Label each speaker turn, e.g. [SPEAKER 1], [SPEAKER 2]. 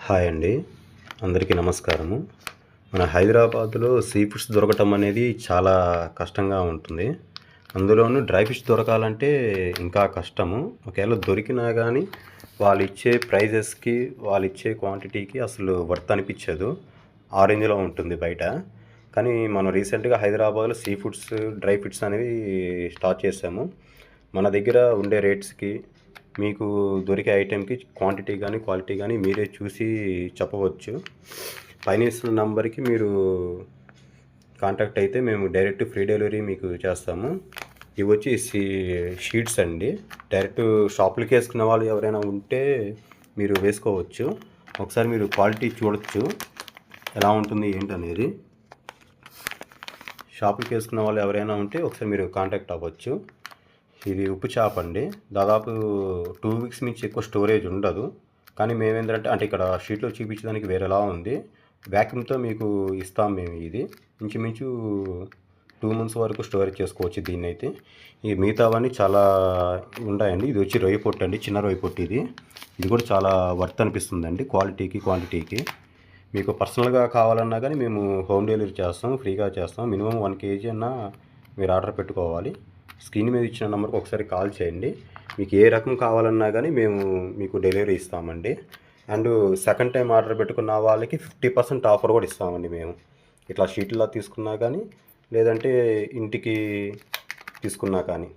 [SPEAKER 1] Hi అండి. అందరికీ నమస్కారము. మన హైదరాబాద్‌లో సీ ఫుడ్స్ దొరకటం అనేది చాలా కష్టంగా ఉంటుంది. అందులోనూ డ్రై ఫిష్ దొరకాలంటే ఇంకా కష్టము. ఒకవేళ దొరికినా గానీ వాళ్ళిచ్చే ప్రైజెస్‌కి, వాళ్ళిచ్చే క్వాంటిటీకి అసలు వర్త్ అనిపిచ్చదు. ఆ రేంజ్‌లో ఉంటుంది బయట. కానీ మనం రీసెంట్‌గా హైదరాబాద్‌లో సీ ఫుడ్స్, డ్రై ఫిష్ అనేవి స్టార్ట్ చేశాము. మన దగ్గర ఉండే రేట్స్‌కి మీకు దొరికే ఐటెంకి క్వాంటిటీ గానీ, క్వాలిటీ గానీ మీరే చూసి చెప్పవచ్చు. పైన ఇస్తున్న నంబర్‌కి మీరు కాంటాక్ట్ అయితే మేము డైరెక్ట్ ఫ్రీ డెలివరీ మీకు చేస్తాము. ఇవొచ్చి షీట్స్ అండి. డైరెక్ట్ షాపులకి ఏసుకునే వాళ్ళు ఎవరైనా ఉంటే మీరు వేసుకోవచ్చు. ఒకసారి మీరు క్వాలిటీ చూడొచ్చు. ఎలా ఉంటుంది ఏంటనేది. షాపులకి ఏసుకున్న వాళ్ళు ఎవరైనా ఉంటే ఒకసారి మీరు కాంటాక్ట్ అవ్వచ్చు. ఇది ఉప్పు చేప అండి. దాదాపు 2 వీక్స్ నుంచి ఎక్కువ స్టోరేజ్ ఉండదు. కానీ మేమేంటంటే అంటే ఇక్కడ షీట్‌లో చూపించడానికి వేరేలా ఉంది. వాక్యూమ్‌తో మీకు ఇస్తాం మేము ఇది. ఇంచుమించు 2 మంత్స్ వరకు స్టోరేజ్ చేసుకోవచ్చు దీన్నైతే. ఈ మిగతావన్నీ చాలా ఉంటాయండి. ఇది వచ్చి రొయ్య పొట్టు అండి. చిన్న రొయ్య పొట్టు ఇది. ఇది కూడా చాలా వర్త్ అనిపిస్తుందండి క్వాలిటీకి, క్వాంటిటీకి. మీకు పర్సనల్‌గా కావాలన్నా గానీ మేము హోమ్ డెలివరీ చేస్తాం. ఫ్రీగా చేస్తాం. మినిమమ్ 1 కేజీ అన్నా మీరు ఆర్డర్ పెట్టుకోవాలి. స్క్రీన్ మీద ఇచ్చిన నంబర్‌కి ఒకసారి కాల్ చేయండి. మీకు ఏ రకం కావాలన్నా గానీ మేము మీకు డెలివరీ ఇస్తామండి. అండ్ సెకండ్ టైమ్ ఆర్డర్ పెట్టుకున్న వాళ్ళకి 50% ఆఫర్ కూడా ఇస్తామండి మేము. ఇట్లా షీట్‌లా తీసుకున్నా కానీ, లేదంటే ఇంటికి తీసుకున్నా కానీ.